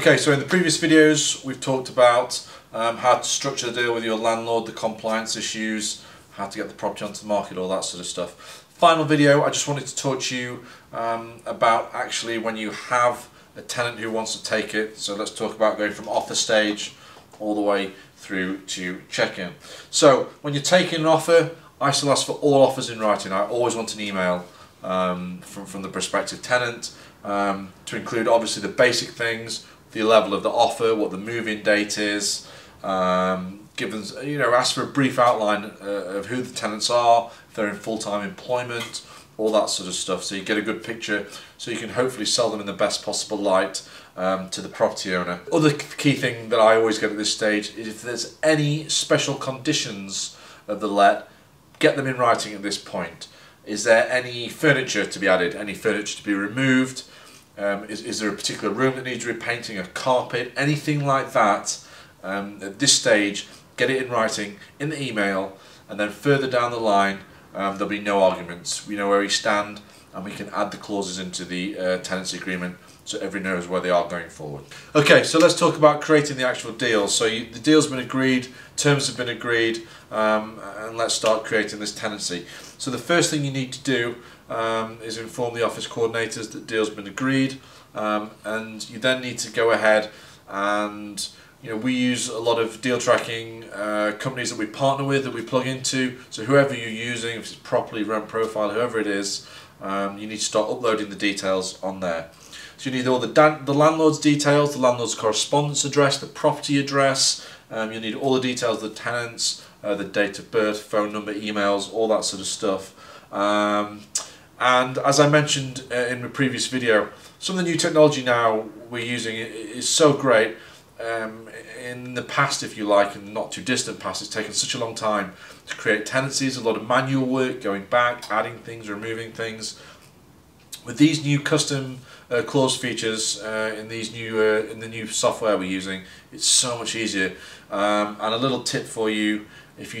Okay, so in the previous videos we've talked about how to structure the deal with your landlord, the compliance issues, how to get the property onto the market, all that sort of stuff. Final video, I just wanted to talk to you about actually when you have a tenant who wants to take it. So let's talk about going from offer stage all the way through to check-in. So when you're taking an offer, I still ask for all offers in writing. I always want an email from the prospective tenant to include obviously the basic things, the level of the offer, what the move-in date is, give them, ask for a brief outline of who the tenants are, if they're in full-time employment, all that sort of stuff, so you get a good picture, so you can hopefully sell them in the best possible light to the property owner. Other key thing that I always get at this stage is if there's any special conditions of the let, get them in writing at this point. Is there any furniture to be added, any furniture to be removed? Is there a particular room that needs repainting, a carpet, anything like that? At this stage, get it in writing, in the email, and then further down the line, there'll be no arguments. We know where we stand, and we can add the clauses into the tenancy agreement so everyone knows where they are going forward. Okay, so let's talk about creating the actual deal. So the deal's been agreed, terms have been agreed, and let's start creating this tenancy. So the first thing you need to do is inform the office coordinators that deal's been agreed, and you then need to go ahead and we use a lot of deal tracking companies that we partner with, that we plug into. So whoever you're using, if it's Properly, Rent Profile, whoever it is, you need to start uploading the details on there. So you need all the landlord's details, the landlord's correspondence address, the property address. You need all the details of the tenants, the date of birth, phone number, emails, all that sort of stuff. And as I mentioned in the previous video, some of the new technology now we're using is so great. In the past, if you like, in the not too distant past, it's taken such a long time to create tenancies, a lot of manual work, going back, adding things, removing things. With these new custom clause features in the new software we're using, it's so much easier. And a little tip for you: if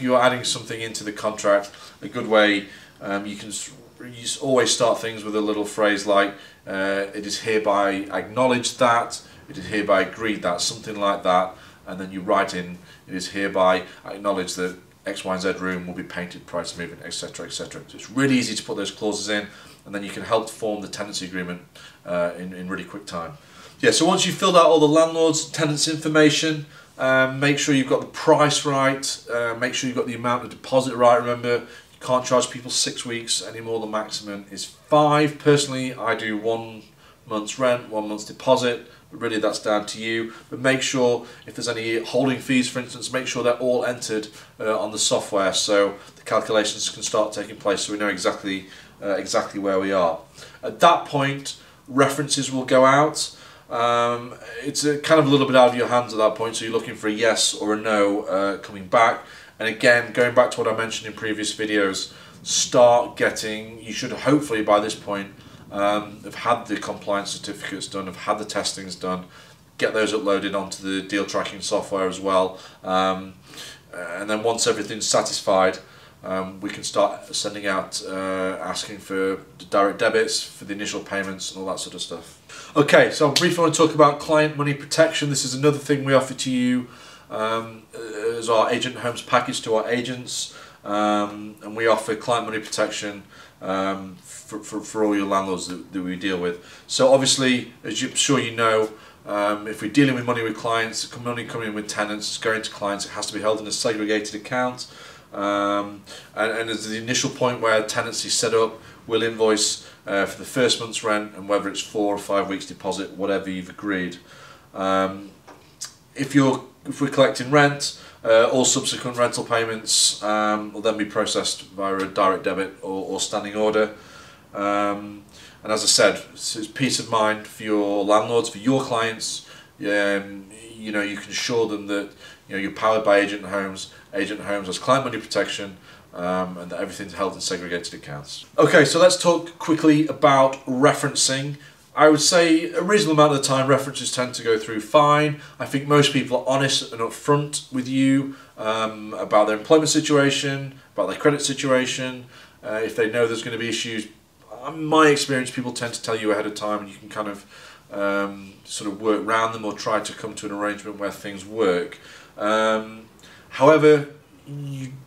you're adding something into the contract, a good way you always start things with a little phrase like "it is hereby acknowledged that," "it is hereby agreed that," something like that, and then you write in "it is hereby acknowledged that X, Y, and Z room will be painted prior to moving," etc., etc. So it's really easy to put those clauses in, and then you can help form the tenancy agreement in really quick time. Yeah, so once you've filled out all the landlord's tenants information, make sure you've got the price right, make sure you've got the amount of deposit right. Remember, you can't charge people 6 weeks anymore. The maximum is 5. Personally, I do 1 month's rent, 1 month's deposit, but really that's down to you. But make sure if there's any holding fees, for instance, make sure they're all entered on the software so the calculations can start taking place, so we know exactly where we are. At that point, references will go out. It's kind of a little bit out of your hands at that point, so you're looking for a yes or a no coming back. And again, going back to what I mentioned in previous videos, you should hopefully by this point have had the compliance certificates done, have had the testings done, get those uploaded onto the deal tracking software as well, and then once everything's satisfied, we can start sending out asking for direct debits for the initial payments and all that sort of stuff. Okay, so I briefly want to talk about client money protection. This is another thing we offer to you as our Agent Homes package to our agents, and we offer client money protection for all your landlords that we deal with. So obviously, as I'm sure you know, if we're dealing with money with clients, money coming in with tenants, it's going to clients, it has to be held in a segregated account. And as the initial point where tenancy is set up, we'll invoice for the first month's rent, and whether it's 4 or 5 weeks deposit, whatever you've agreed. If we're collecting rent, all subsequent rental payments will then be processed via a direct debit or standing order. And as I said, it's peace of mind for your landlords, for your clients. You can assure them that you're powered by Agent Homes. Agent Homes has client money protection, and that everything's held in segregated accounts. Okay, so let's talk quickly about referencing. I would say a reasonable amount of the time references tend to go through fine. I think most people are honest and upfront with you about their employment situation, about their credit situation. If they know there's going to be issues, in my experience, people tend to tell you ahead of time, and you can kind of sort of work around them or try to come to an arrangement where things work. However,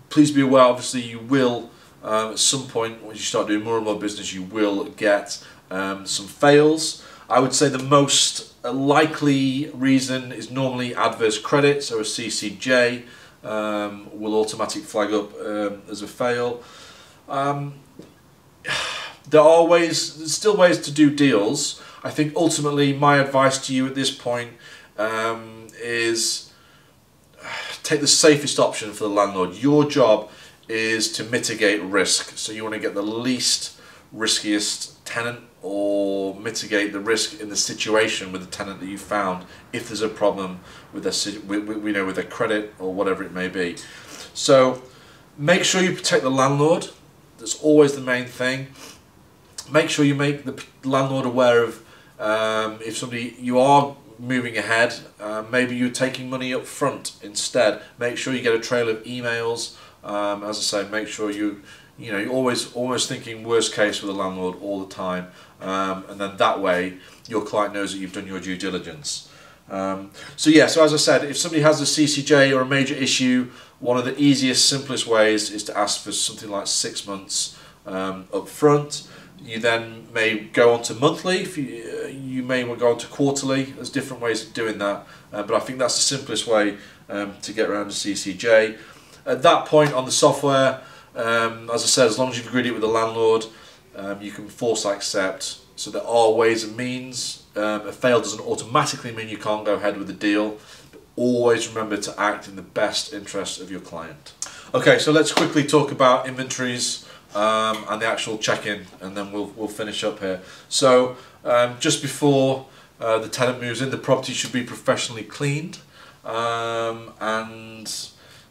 please be aware, obviously you will, at some point when you start doing more and more business, you will get some fails. I would say the most likely reason is normally adverse credit, so a CCJ will automatically flag up as a fail. There's still ways to do deals. I think ultimately my advice to you at this point is take the safest option for the landlord. Your job is to mitigate risk, so you want to get the least riskiest tenant or mitigate the risk in the situation with the tenant that you found if there's a problem with their credit or whatever it may be. So make sure you protect the landlord. That's always the main thing. Make sure you make the landlord aware of if you are moving ahead, maybe you're taking money up front instead. Make sure you get a trail of emails. As I say, make sure you're always thinking worst case with the landlord all the time, and then that way your client knows that you've done your due diligence. So as I said, if somebody has a CCJ or a major issue, one of the easiest, simplest ways is to ask for something like 6 months up front. You then may go on to monthly, you may go on to quarterly. There's different ways of doing that, but I think that's the simplest way to get around a CCJ. At that point on the software, as I said, as long as you've agreed it with the landlord, you can force accept. So there are ways and means. A fail doesn't automatically mean you can't go ahead with the deal, but always remember to act in the best interest of your client. Okay, so let's quickly talk about inventories and the actual check-in, and then we'll finish up here. So just before the tenant moves in, the property should be professionally cleaned, and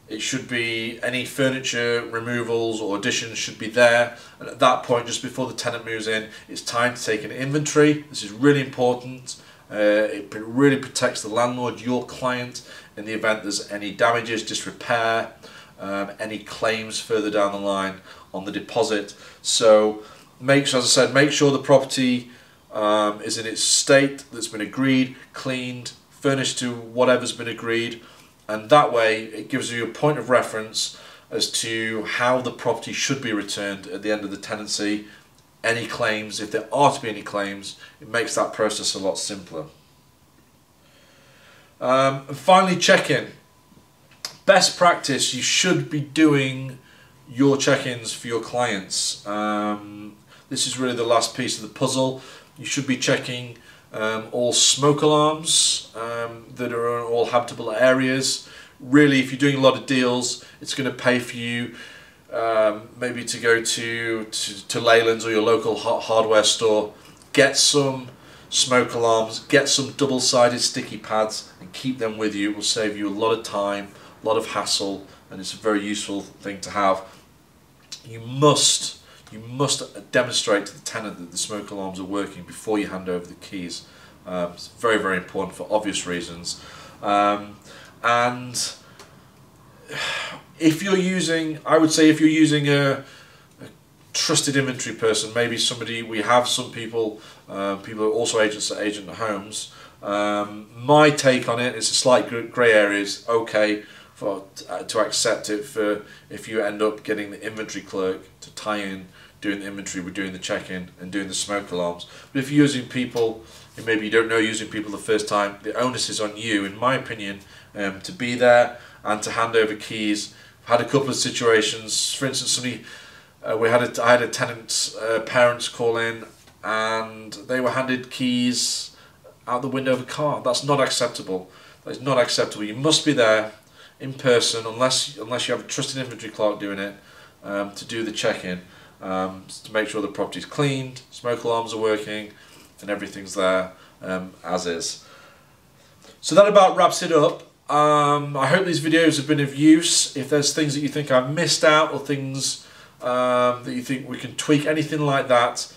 it should be, any furniture removals or additions should be there. And at that point, just before the tenant moves in, it's time to take an inventory. This is really important. It really protects the landlord, your client, in the event there's any damages, disrepair, any claims further down the line on the deposit. So as I said, make sure the property is in its state that's been agreed, cleaned, furnished to whatever's been agreed, and that way it gives you a point of reference as to how the property should be returned at the end of the tenancy. Any claims, if there are to be any claims, it makes that process a lot simpler. And finally, check-in. Best practice, you should be doing your check-ins for your clients. This is really the last piece of the puzzle. You should be checking all smoke alarms that are in all habitable areas. Really, if you're doing a lot of deals, it's going to pay for you maybe to go to Leyland's or your local hardware store, get some smoke alarms, get some double-sided sticky pads and keep them with you. It will save you a lot of time, a lot of hassle, and it's a very useful thing to have. You must demonstrate to the tenant that the smoke alarms are working before you hand over the keys. It's very, very important for obvious reasons. And if you're using, I would say if you're using a trusted inventory person, maybe somebody, we have some people, people are also agents at Agent Homes. My take on it is a slight grey area. Is okay to accept it for if you end up getting the inventory clerk to tie in, doing the inventory, we're doing the check-in and doing the smoke alarms. But if you're using people, and maybe you don't know using people the first time, the onus is on you, in my opinion, to be there and to hand over keys. I've had a couple of situations, for instance, I had a tenant's parents call in and they were handed keys out the window of a car. That's not acceptable. That is not acceptable. You must be there in person, unless you have a trusted inventory clerk doing it, to do the check-in, to make sure the property's cleaned, smoke alarms are working, and everything's there as is. So that about wraps it up. I hope these videos have been of use. If there's things that you think I've missed out, or things that you think we can tweak, anything like that,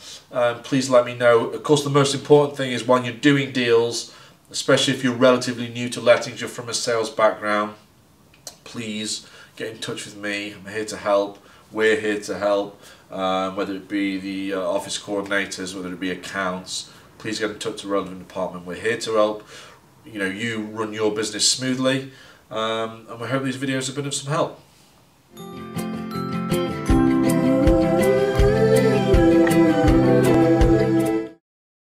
please let me know. Of course, the most important thing is when you're doing deals, especially if you're relatively new to lettings, you're from a sales background, please get in touch with me. I'm here to help. We're here to help, whether it be the office coordinators, whether it be accounts, please get in touch with the relevant department. We're here to help you run your business smoothly, and we hope these videos have been of some help.